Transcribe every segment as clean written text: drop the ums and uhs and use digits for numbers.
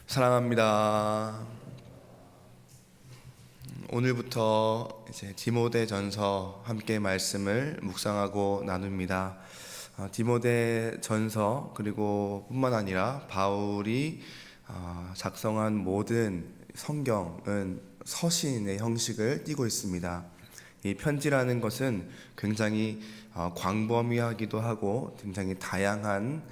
사랑합니다. 오늘부터 이제 디모데전서 함께 말씀을 묵상하고 나눕니다. 디모데전서 그리고 뿐만 아니라 바울이 작성한 모든 성경은 서신의 형식을 띠고 있습니다. 이 편지라는 것은 굉장히 광범위하기도 하고 굉장히 다양한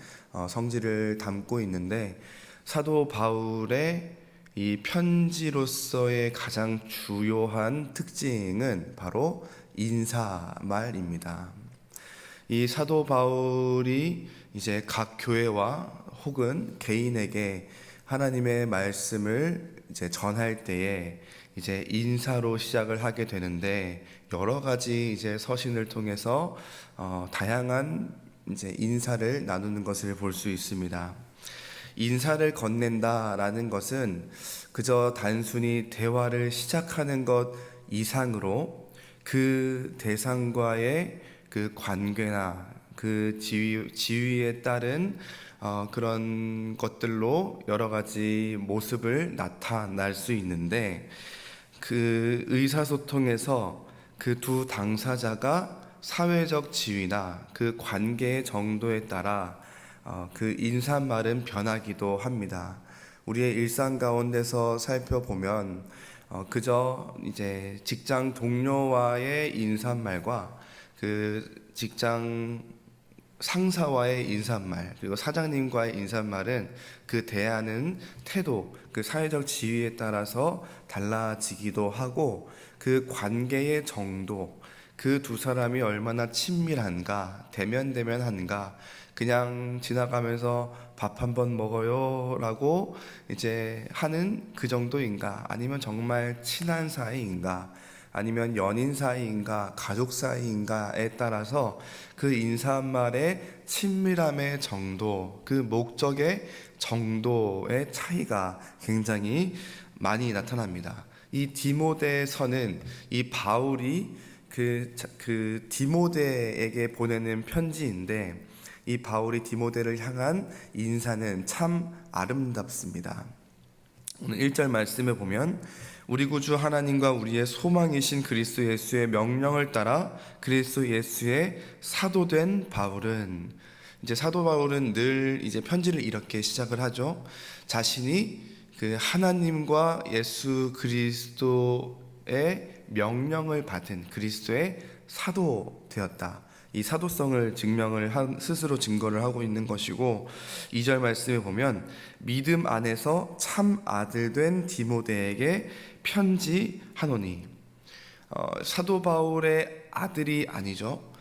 성질을 담고 있는데, 사도 바울의 이 편지로서의 가장 주요한 특징은 바로 인사말입니다. 이 사도 바울이 이제 각 교회와 혹은 개인에게 하나님의 말씀을 이제 전할 때에 이제 인사로 시작을 하게 되는데, 여러 가지 이제 서신을 통해서 다양한 이제 인사를 나누는 것을 볼 수 있습니다. 인사를 건넨다라는 것은 그저 단순히 대화를 시작하는 것 이상으로 그 대상과의 그 관계나 그 지위에 따른 그런 것들로 여러 가지 모습을 나타날 수 있는데, 그 의사소통에서 그 두 당사자가 사회적 지위나 그 관계의 정도에 따라 그 인사말은 변하기도 합니다. 우리의 일상 가운데서 살펴보면 그저 이제 직장 동료와의 인사말과 그 직장 상사와의 인사말, 그리고 사장님과의 인사말은 그 대하는 태도, 그 사회적 지위에 따라서 달라지기도 하고, 그 관계의 정도, 그 두 사람이 얼마나 친밀한가, 대면대면한가, 그냥 지나가면서 밥 한번 먹어요 라고 이제 하는 그 정도인가, 아니면 정말 친한 사이인가, 아니면 연인 사이인가, 가족 사이인가에 따라서 그 인사말의 친밀함의 정도, 그 목적의 정도의 차이가 굉장히 많이 나타납니다. 이 디모데서는 이 바울이 그 디모데에게 보내는 편지인데, 이 바울이 디모데를 향한 인사는 참 아름답습니다. 오늘 1절 말씀에 보면, 우리 구주 하나님과 우리의 소망이신 그리스도 예수의 명령을 따라 그리스도 예수의 사도된 바울은, 이제 사도 바울은 늘 이제 편지를 이렇게 시작을 하죠. 자신이 그 하나님과 예수 그리스도의 명령을 받은 그리스도의 사도 되었다, 이 사도성을 스스로 증거를 하고 있는 것이고, 2절 말씀에 보면 믿음 안에서 참 아들 된 디모데에게 편지하노니, 사도 바울의 아들이 아니죠.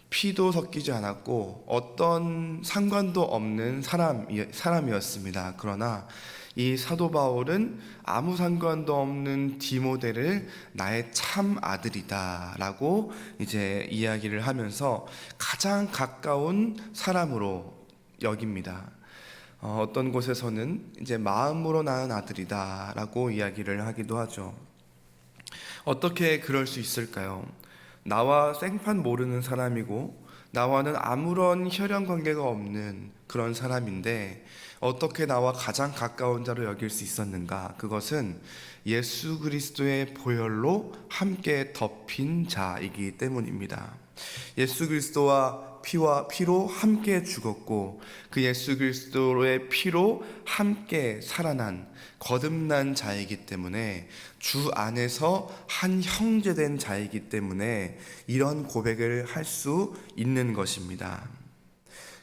피도 섞이지 않았고 어떤 상관도 없는 사람이었습니다. 그러나 이 사도 바울은 아무 상관도 없는 디모데를 나의 참 아들이다 라고 이제 이야기를 하면서 가장 가까운 사람으로 여깁니다. 어떤 곳에서는 이제 마음으로 낳은 아들이다 라고 이야기를 하기도 하죠. 어떻게 그럴 수 있을까요? 나와 생판 모르는 사람이고 나와는 아무런 혈연 관계가 없는 그런 사람인데 어떻게 나와 가장 가까운 자로 여길 수 있었는가? 그것은 예수 그리스도의 보혈로 함께 덮인 자이기 때문입니다. 예수 그리스도와 피로 함께 죽었고 그 예수 그리스도의 피로 함께 살아난 거듭난 자이기 때문에, 주 안에서 한 형제된 자이기 때문에 이런 고백을 할 수 있는 것입니다.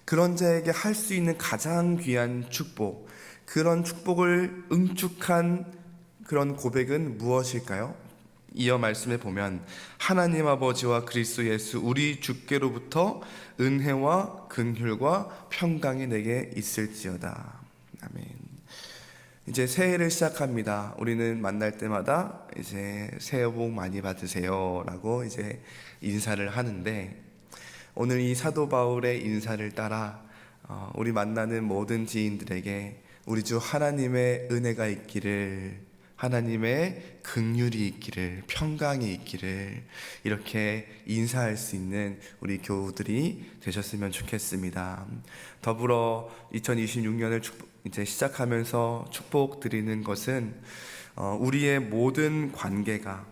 그런 자에게 할 수 있는 가장 귀한 축복, 그런 축복을 응축한 그런 고백은 무엇일까요? 이어 말씀에 보면 하나님 아버지와 그리스도 예수 우리 주께로부터 은혜와 긍휼과 평강이 내게 있을지어다. 아멘. 이제 새해를 시작합니다. 우리는 만날 때마다 이제 새해 복 많이 받으세요 라고 이제 인사를 하는데, 오늘 이 사도 바울의 인사를 따라 우리 만나는 모든 지인들에게 우리 주 하나님의 은혜가 있기를, 하나님의 긍휼이 있기를, 평강이 있기를, 이렇게 인사할 수 있는 우리 교우들이 되셨으면 좋겠습니다. 더불어 2026년을 이제 시작하면서 축복드리는 것은 우리의 모든 관계가,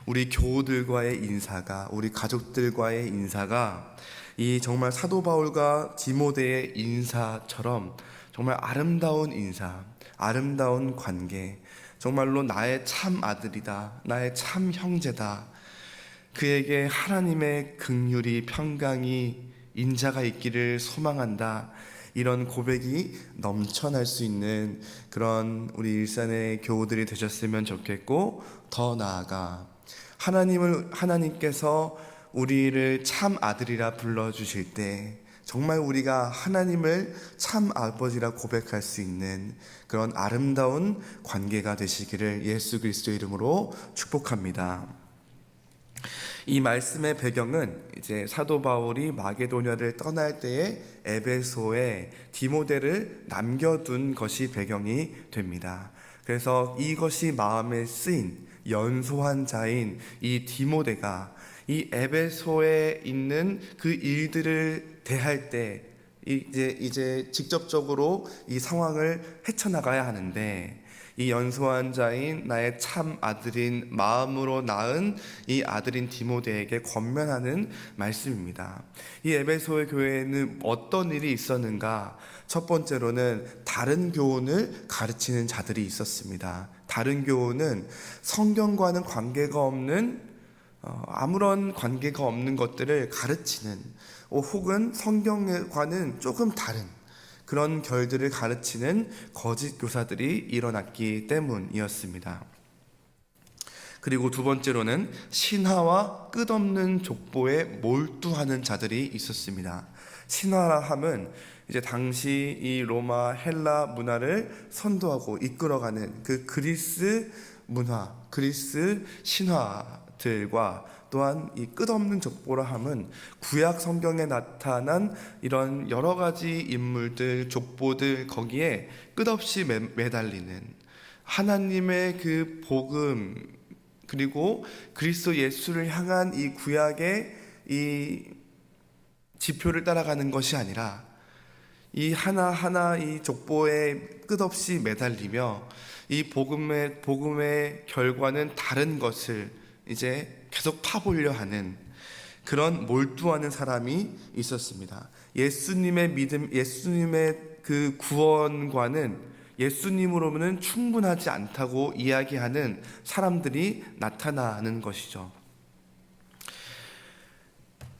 우리 교우들과의 인사가, 우리 가족들과의 인사가 이 정말 사도 바울과 디모데의 인사처럼 정말 아름다운 인사, 아름다운 관계, 정말로 나의 참 아들이다, 나의 참 형제다, 그에게 하나님의 긍휼이, 평강이, 인자가 있기를 소망한다, 이런 고백이 넘쳐날 수 있는 그런 우리 일산의 교우들이 되셨으면 좋겠고, 더 나아가 하나님께서 우리를 참 아들이라 불러주실 때 정말 우리가 하나님을 참 아버지라 고백할 수 있는 그런 아름다운 관계가 되시기를 예수 그리스도의 이름으로 축복합니다. 이 말씀의 배경은 이제 사도 바울이 마게도냐를 떠날 때에 에베소에 디모데를 남겨둔 것이 배경이 됩니다. 그래서 이것이 마음에 쓰인 연소한 자인 이 디모데가 이 에베소에 있는 그 일들을 대할 때 이제 직접적으로 이 상황을 헤쳐나가야 하는데, 이 연소한 자인 나의 참 아들인, 마음으로 낳은 이 아들인 디모데에게 권면하는 말씀입니다. 이 에베소의 교회에는 어떤 일이 있었는가? 첫 번째로는 다른 교훈을 가르치는 자들이 있었습니다. 다른 교훈은 성경과는 관계가 없는, 아무런 관계가 없는 것들을 가르치는, 혹은 성경과는 조금 다른 그런 결들을 가르치는 거짓 교사들이 일어났기 때문이었습니다. 그리고 두 번째로는 신화와 끝없는 족보에 몰두하는 자들이 있었습니다. 신화라 함은 이제 당시 이 로마 헬라 문화를 선도하고 이끌어가는 그 그리스 문화, 그리스 신화들과, 또한 이 끝없는 족보라 함은 구약 성경에 나타난 이런 여러 가지 인물들, 족보들, 거기에 끝없이 매달리는 하나님의 그 복음, 그리고 그리스도 예수를 향한 이 구약의 이 지표를 따라가는 것이 아니라 이 하나하나 이 족보에 끝없이 매달리며 이 복음의 결과는 다른 것을 이제 계속 파보려 하는 그런 몰두하는 사람이 있었습니다. 예수님의 믿음, 예수님의 그 구원과는, 예수님으로는 충분하지 않다고 이야기하는 사람들이 나타나는 것이죠.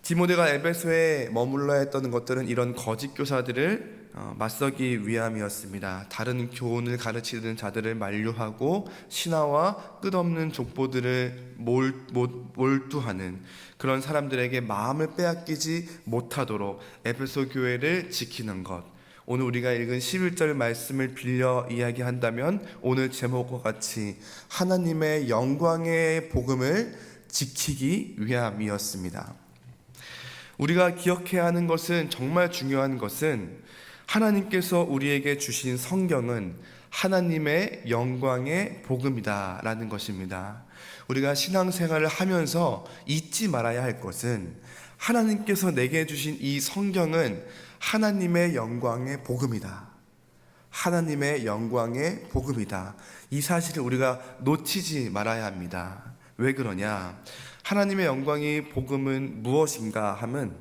디모데가 에베소에 머물러야 했던 것들은 이런 거짓 교사들을 맞서기 위함이었습니다. 다른 교훈을 가르치는 자들을 만류하고 신화와 끝없는 족보들을 몰두하는 그런 사람들에게 마음을 빼앗기지 못하도록 에베소 교회를 지키는 것. 오늘 우리가 읽은 11절 말씀을 빌려 이야기한다면 오늘 제목과 같이 하나님의 영광의 복음을 지키기 위함이었습니다. 우리가 기억해야 하는 것은, 정말 중요한 것은, 하나님께서 우리에게 주신 성경은 하나님의 영광의 복음이다 라는 것입니다. 우리가 신앙생활을 하면서 잊지 말아야 할 것은, 하나님께서 내게 주신 이 성경은 하나님의 영광의 복음이다, 하나님의 영광의 복음이다. 이 사실을 우리가 놓치지 말아야 합니다. 왜 그러냐? 하나님의 영광의 복음은 무엇인가 하면,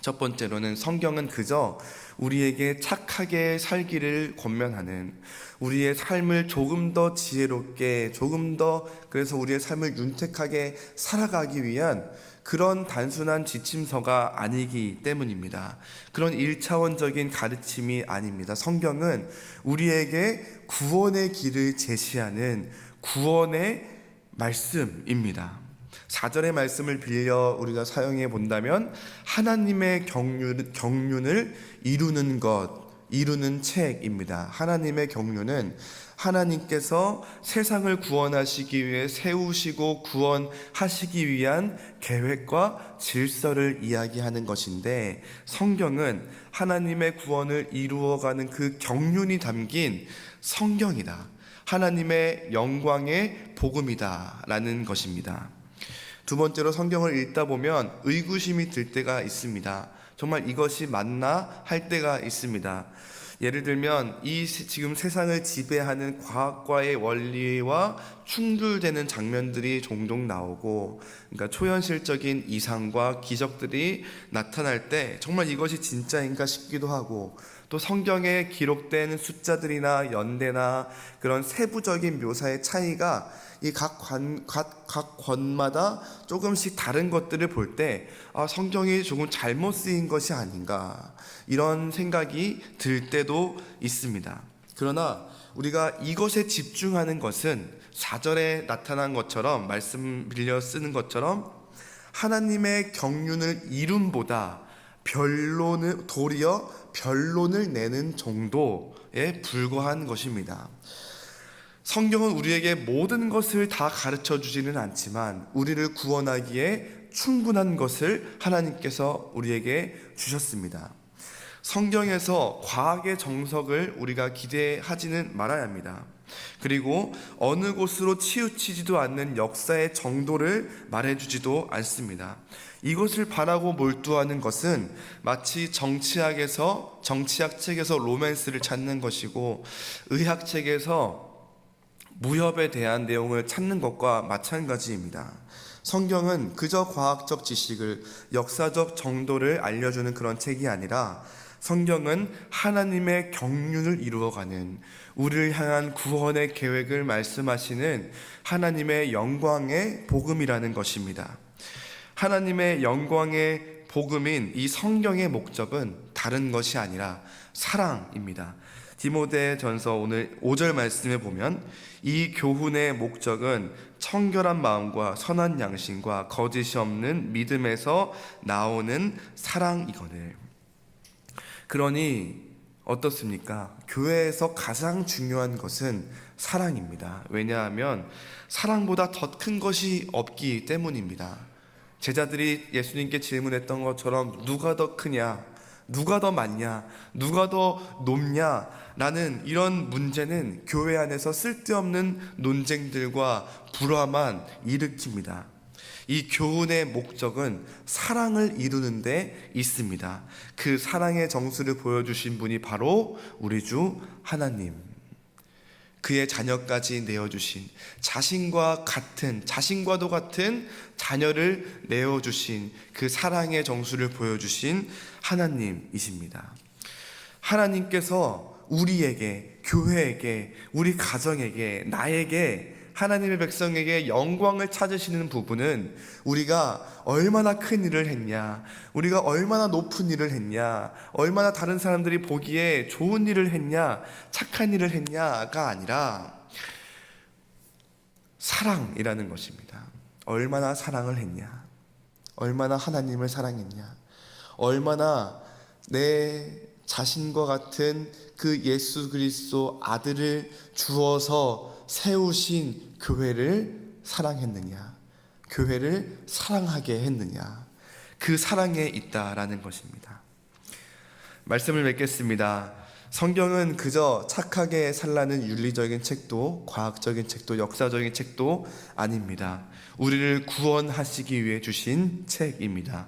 첫 번째로는 성경은 그저 우리에게 착하게 살기를 권면하는, 우리의 삶을 조금 더 지혜롭게, 조금 더 그래서 우리의 삶을 윤택하게 살아가기 위한 그런 단순한 지침서가 아니기 때문입니다. 그런 1차원적인 가르침이 아닙니다. 성경은 우리에게 구원의 길을 제시하는 구원의 말씀입니다. 4절의 말씀을 빌려 우리가 사용해 본다면, 하나님의 경륜을 이루는 것, 이루는 책입니다. 하나님의 경륜은 하나님께서 세상을 구원하시기 위해 세우시고 구원하시기 위한 계획과 질서를 이야기하는 것인데, 성경은 하나님의 구원을 이루어가는 그 경륜이 담긴 성경이다. 하나님의 영광의 복음이다라는 것입니다. 두 번째로 성경을 읽다 보면 의구심이 들 때가 있습니다. 정말 이것이 맞나 할 때가 있습니다. 예를 들면 지금 세상을 지배하는 과학과의 원리와 충돌되는 장면들이 종종 나오고, 그러니까 초현실적인 이상과 기적들이 나타날 때 정말 이것이 진짜인가 싶기도 하고, 또 성경에 기록된 숫자들이나 연대나 그런 세부적인 묘사의 차이가 이 각 권마다 조금씩 다른 것들을 볼 때 성경이 조금 잘못 쓰인 것이 아닌가, 이런 생각이 들 때도 있습니다. 그러나 우리가 이것에 집중하는 것은 4절에 나타난 것처럼, 말씀 빌려 쓰는 것처럼 하나님의 경륜을 이룸보다 도리어 변론을 내는 정도에 불과한 것입니다. 성경은 우리에게 모든 것을 다 가르쳐 주지는 않지만 우리를 구원하기에 충분한 것을 하나님께서 우리에게 주셨습니다. 성경에서 과학의 정석을 우리가 기대하지는 말아야 합니다. 그리고 어느 곳으로 치우치지도 않는 역사의 정도를 말해주지도 않습니다. 이것을 바라고 몰두하는 것은 마치 정치학 책에서 로맨스를 찾는 것이고, 의학 책에서 무협에 대한 내용을 찾는 것과 마찬가지입니다. 성경은 그저 과학적 지식을, 역사적 정도를 알려주는 그런 책이 아니라 성경은 하나님의 경륜을 이루어가는, 우리를 향한 구원의 계획을 말씀하시는 하나님의 영광의 복음이라는 것입니다. 하나님의 영광의 복음인 이 성경의 목적은 다른 것이 아니라 사랑입니다. 디모데전서 오늘 5절 말씀에 보면 이 교훈의 목적은 청결한 마음과 선한 양심과 거짓이 없는 믿음에서 나오는 사랑이거늘. 그러니 어떻습니까? 교회에서 가장 중요한 것은 사랑입니다. 왜냐하면 사랑보다 더 큰 것이 없기 때문입니다. 제자들이 예수님께 질문했던 것처럼 누가 더 크냐, 누가 더 많냐, 누가 더 높냐 라는 이런 문제는 교회 안에서 쓸데없는 논쟁들과 불화만 일으킵니다. 이 교훈의 목적은 사랑을 이루는 데 있습니다. 그 사랑의 정수를 보여주신 분이 바로 우리 주 하나님, 그의 자녀까지 내어주신, 자신과도 같은 자녀를 내어주신 그 사랑의 정수를 보여주신 하나님이십니다. 하나님께서 우리에게, 교회에게, 우리 가정에게, 나에게, 하나님의 백성에게 영광을 찾으시는 부분은 우리가 얼마나 큰 일을 했냐, 우리가 얼마나 높은 일을 했냐, 얼마나 다른 사람들이 보기에 좋은 일을 했냐, 착한 일을 했냐가 아니라 사랑이라는 것입니다. 얼마나 사랑을 했냐, 얼마나 하나님을 사랑했냐, 얼마나 내 자신과 같은 그 예수 그리스도 아들을 주어서 세우신 교회를 사랑했느냐, 교회를 사랑하게 했느냐, 그 사랑에 있다라는 것입니다. 말씀을 맺겠습니다. 성경은 그저 착하게 살라는 윤리적인 책도, 과학적인 책도, 역사적인 책도 아닙니다. 우리를 구원하시기 위해 주신 책입니다.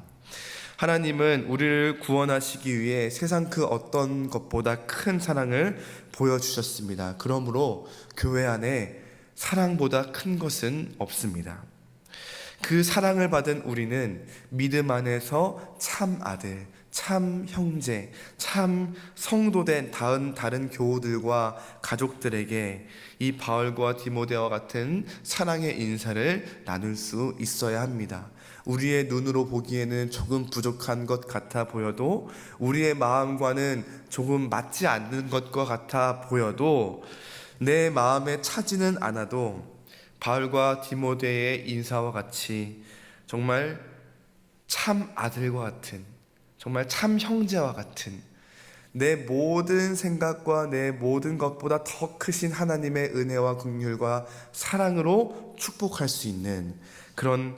하나님은 우리를 구원하시기 위해 세상 그 어떤 것보다 큰 사랑을 보여주셨습니다. 그러므로 교회 안에 사랑보다 큰 것은 없습니다. 그 사랑을 받은 우리는 믿음 안에서 참 아들, 참 형제, 참 성도된 다른 교우들과 가족들에게 이 바울과 디모데와 같은 사랑의 인사를 나눌 수 있어야 합니다. 우리의 눈으로 보기에는 조금 부족한 것 같아 보여도, 우리의 마음과는 조금 맞지 않는 것과 같아 보여도, 내 마음에 차지는 않아도 바울과 디모데의 인사와 같이 정말 참 아들과 같은, 정말 참 형제와 같은, 내 모든 생각과 내 모든 것보다 더 크신 하나님의 은혜와 긍휼과 사랑으로 축복할 수 있는 그런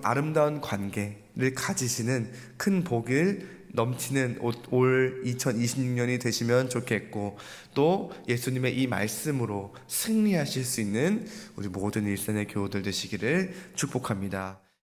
아름다운 관계를 가지시는 큰 복을 넘치는 올 2026년이 되시면 좋겠고, 또 예수님의 이 말씀으로 승리하실 수 있는 우리 모든 일산의 교우들 되시기를 축복합니다.